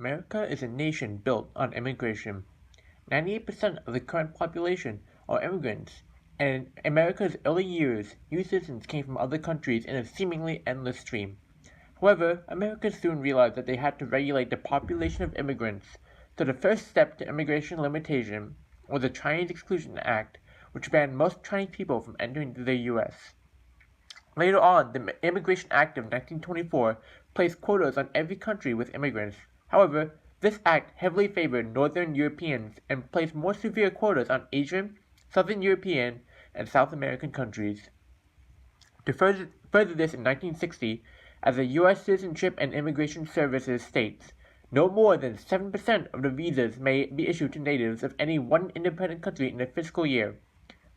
America is a nation built on immigration. 98% of the current population are immigrants, and in America's early years, new citizens came from other countries in a seemingly endless stream. However, Americans soon realized that they had to regulate the population of immigrants, so the first step to immigration limitation was the Chinese Exclusion Act, which banned most Chinese people from entering the U.S. Later on, the Immigration Act of 1924 placed quotas on every country with immigrants. However, this act heavily favored Northern Europeans and placed more severe quotas on Asian, Southern European, and South American countries. To further this in 1960, as the U.S. Citizenship and Immigration Services states, no more than 7% of the visas may be issued to natives of any one independent country in a fiscal year.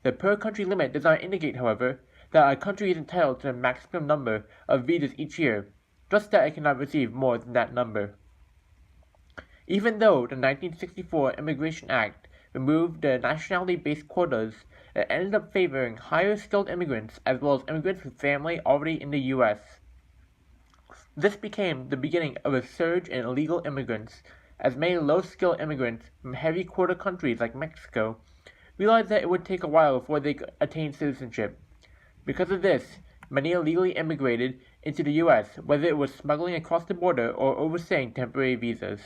The per-country limit does not indicate, however, that a country is entitled to the maximum number of visas each year, just that it cannot receive more than that number. Even though the 1964 Immigration Act removed the nationality-based quotas, it ended up favoring higher-skilled immigrants as well as immigrants with family already in the U.S. This became the beginning of a surge in illegal immigrants, as many low-skilled immigrants from heavy quota countries like Mexico realized that it would take a while before they could attain citizenship. Because of this, many illegally immigrated into the U.S., whether it was smuggling across the border or overstaying temporary visas.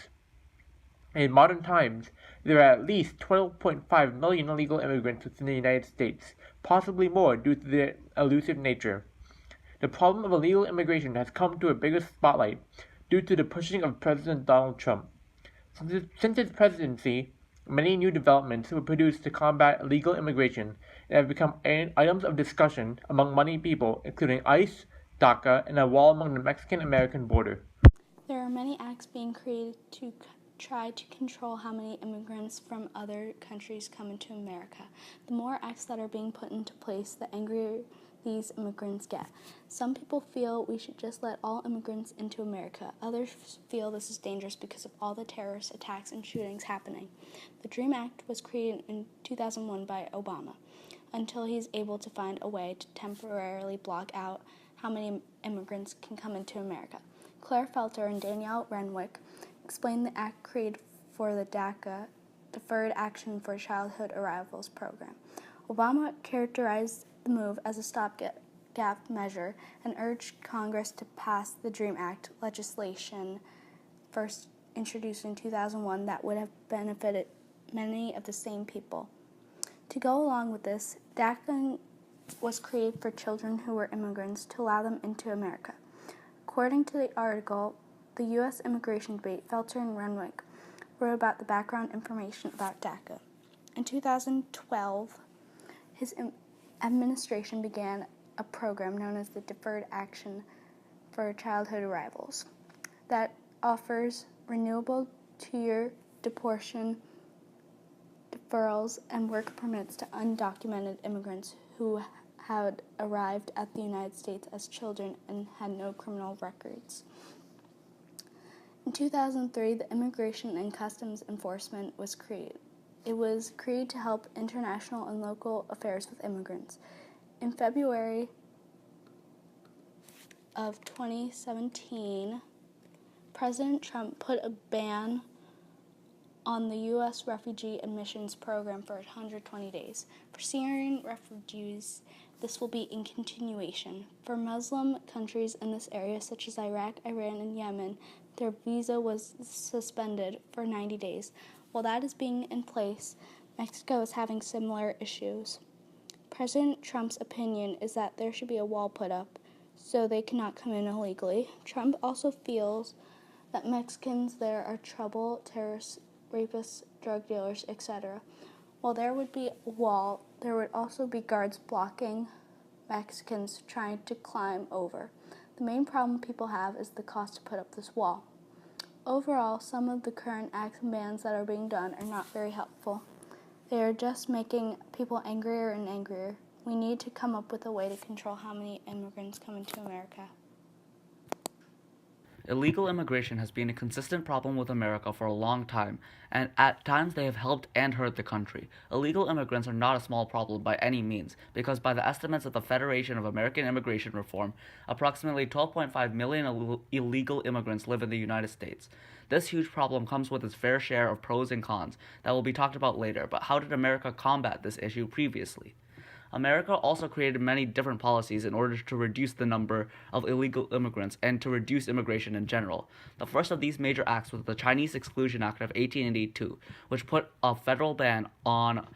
In modern times, there are at least 12.5 million illegal immigrants within the United States, possibly more due to their elusive nature. The problem of illegal immigration has come to a bigger spotlight due to the pushing of President Donald Trump. Since his presidency, many new developments were produced to combat illegal immigration and have become items of discussion among many people, including ICE, DACA, and a wall along the Mexican-American border. There are many acts being created to try to control how many immigrants from other countries come into America. The more acts that are being put into place, the angrier these immigrants get. Some people feel we should just let all immigrants into America. Others feel this is dangerous because of all the terrorist attacks and shootings happening. The DREAM Act was created in 2001 by Obama, until he's able to find a way to temporarily block out how many immigrants can come into America. Claire Felter and Danielle Renwick explained the act created for the DACA, Deferred Action for Childhood Arrivals program. Obama characterized the move as a stopgap measure and urged Congress to pass the DREAM Act legislation first introduced in 2001 that would have benefited many of the same people. To go along with this, DACA was created for children who were immigrants to allow them into America. According to the article, the U.S. immigration debate, Felter and Renwick wrote about the background information about DACA. In 2012, his administration began a program known as the Deferred Action for Childhood Arrivals that offers renewable 2-year deportation deferrals and work permits to undocumented immigrants who had arrived at the United States as children and had no criminal records. In 2003, the Immigration and Customs Enforcement was created. It was created to help international and local affairs with immigrants. In February of 2017, President Trump put a ban on the U.S. refugee admissions program for 120 days. For Syrian refugees, this will be in continuation. For Muslim countries in this area, such as Iraq, Iran, and Yemen, their visa was suspended for 90 days. While that is being in place, Mexico is having similar issues. President Trump's opinion is that there should be a wall put up so they cannot come in illegally. Trump also feels that Mexicans there are trouble, terrorists, rapists, drug dealers, etc. While there would be a wall, there would also be guards blocking Mexicans trying to climb over. The main problem people have is the cost to put up this wall. Overall, some of the current acts and bans that are being done are not very helpful. They are just making people angrier and angrier. We need to come up with a way to control how many immigrants come into America. Illegal immigration has been a consistent problem with America for a long time, and at times they have helped and hurt the country. Illegal immigrants are not a small problem by any means, because by the estimates of the Federation of American Immigration Reform, approximately 12.5 million illegal immigrants live in the United States. This huge problem comes with its fair share of pros and cons that will be talked about later, but how did America combat this issue previously? America also created many different policies in order to reduce the number of illegal immigrants and to reduce immigration in general. The first of these major acts was the Chinese Exclusion Act of 1882, which put a federal ban on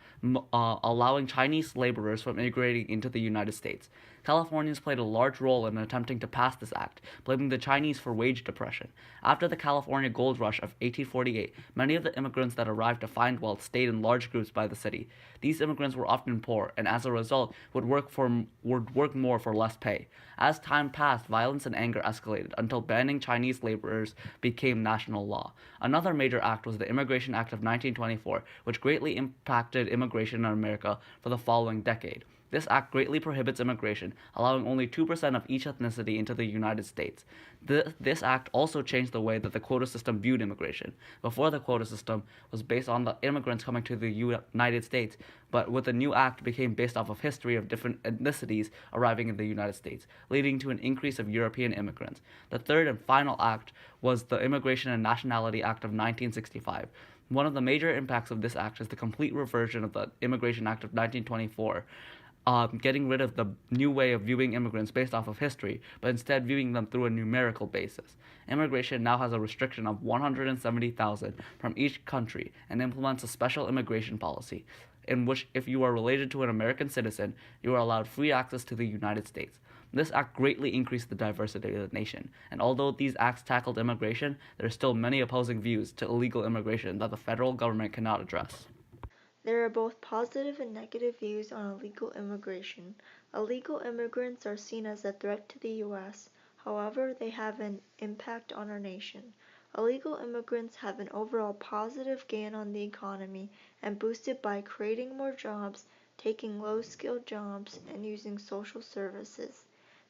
allowing Chinese laborers from immigrating into the United States. Californians played a large role in attempting to pass this act, blaming the Chinese for wage depression. After the California Gold Rush of 1848, many of the immigrants that arrived to find wealth stayed in large groups by the city. These immigrants were often poor, and as a result, would work more for less pay. As time passed, violence and anger escalated until banning Chinese laborers became national law. Another major act was the Immigration Act of 1924, which greatly impacted immigration in America for the following decade. This act greatly prohibits immigration, allowing only 2% of each ethnicity into the United States. This act also changed the way that the quota system viewed immigration. Before, the quota system was based on the immigrants coming to the United States, but with the new act, it became based off of history of different ethnicities arriving in the United States, leading to an increase of European immigrants. The third and final act was the Immigration and Nationality Act of 1965. One of the major impacts of this act is the complete reversion of the Immigration Act of 1924. Getting rid of the new way of viewing immigrants based off of history, but instead viewing them through a numerical basis. Immigration now has a restriction of 170,000 from each country and implements a special immigration policy, in which if you are related to an American citizen, you are allowed free access to the United States. This act greatly increased the diversity of the nation, and although these acts tackled immigration, there are still many opposing views to illegal immigration that the federal government cannot address. There are both positive and negative views on illegal immigration. Illegal immigrants are seen as a threat to the U.S., however, they have an impact on our nation. Illegal immigrants have an overall positive gain on the economy and boost it by creating more jobs, taking low-skilled jobs, and using social services.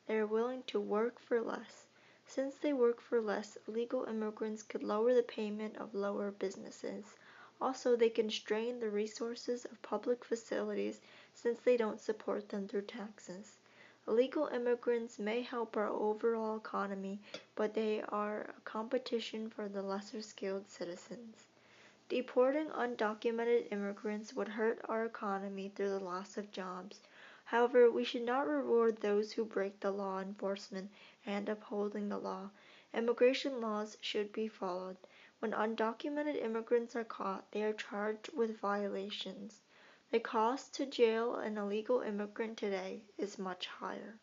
They are willing to work for less. Since they work for less, illegal immigrants could lower the payment of lower businesses. Also, they can strain the resources of public facilities since they don't support them through taxes. Illegal immigrants may help our overall economy, but they are a competition for the lesser skilled citizens. Deporting undocumented immigrants would hurt our economy through the loss of jobs. However, we should not reward those who break the law enforcement and upholding the law. Immigration laws should be followed. When undocumented immigrants are caught, they are charged with violations. The cost to jail an illegal immigrant today is much higher.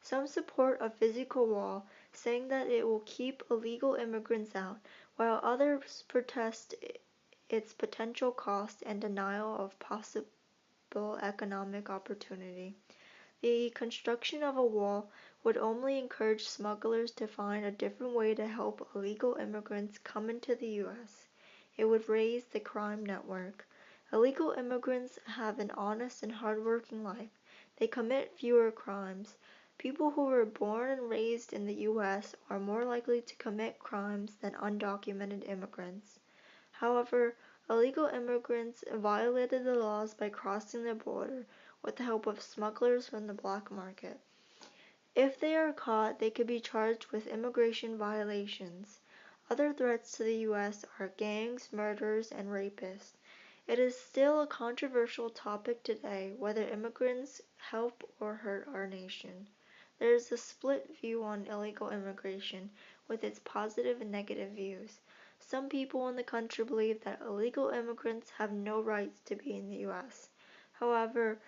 Some support a physical wall, saying that it will keep illegal immigrants out, while others protest its potential cost and denial of possible economic opportunity. The construction of a wall would only encourage smugglers to find a different way to help illegal immigrants come into the U.S. It would raise the crime network. Illegal immigrants have an honest and hardworking life. They commit fewer crimes. People who were born and raised in the U.S. are more likely to commit crimes than undocumented immigrants. However, illegal immigrants violated the laws by crossing the border with the help of smugglers from the black market. If they are caught, they could be charged with immigration violations. Other threats to the U.S. are gangs, murders, and rapists. It is still a controversial topic today whether immigrants help or hurt our nation. There is a split view on illegal immigration, with its positive and negative views. Some people in the country believe that illegal immigrants have no rights to be in the U.S. However,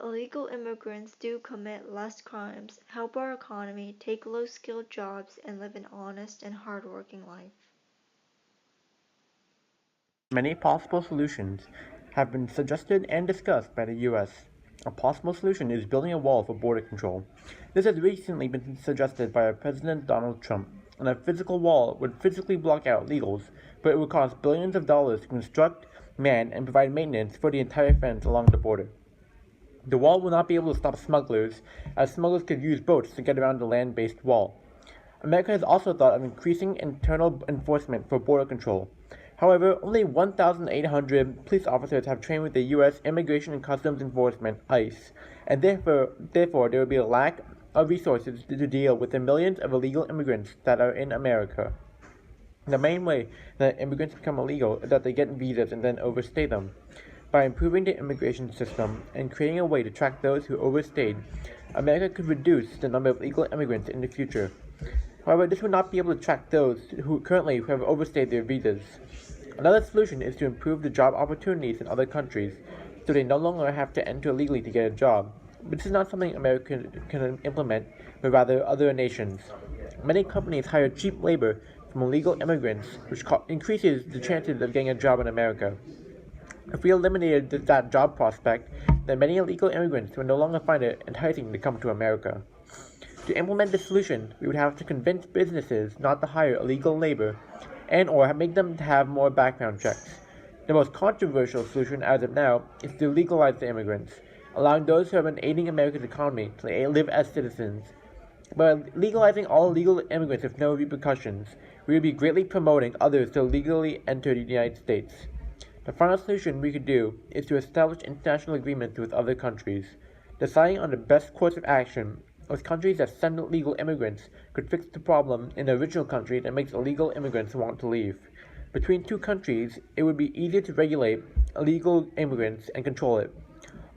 illegal immigrants do commit less crimes, help our economy, take low-skilled jobs, and live an honest and hard-working life. Many possible solutions have been suggested and discussed by the U.S. A possible solution is building a wall for border control. This has recently been suggested by President Donald Trump, and a physical wall would physically block out illegals, but it would cost billions of dollars to construct, man, and provide maintenance for the entire fence along the border. The wall will not be able to stop smugglers, as smugglers could use boats to get around the land-based wall. America has also thought of increasing internal enforcement for border control. However, only 1,800 police officers have trained with the U.S. Immigration and Customs Enforcement (ICE), and therefore there will be a lack of resources to deal with the millions of illegal immigrants that are in America. The main way that immigrants become illegal is that they get visas and then overstay them. By improving the immigration system and creating a way to track those who overstayed, America could reduce the number of illegal immigrants in the future. However, this would not be able to track those who have overstayed their visas. Another solution is to improve the job opportunities in other countries, so they no longer have to enter illegally to get a job. But this is not something America can implement, but rather other nations. Many companies hire cheap labor from illegal immigrants, which increases the chances of getting a job in America. If we eliminated that job prospect, then many illegal immigrants would no longer find it enticing to come to America. To implement this solution, we would have to convince businesses not to hire illegal labor and or make them have more background checks. The most controversial solution as of now is to legalize the immigrants, allowing those who have been aiding America's economy to live as citizens. By legalizing all illegal immigrants with no repercussions, we would be greatly promoting others to legally enter the United States. The final solution we could do is to establish international agreements with other countries. Deciding on the best course of action with countries that send illegal immigrants could fix the problem in the original country that makes illegal immigrants want to leave. Between two countries, it would be easier to regulate illegal immigrants and control it.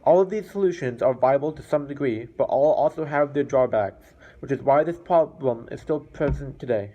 All of these solutions are viable to some degree, but all also have their drawbacks, which is why this problem is still present today.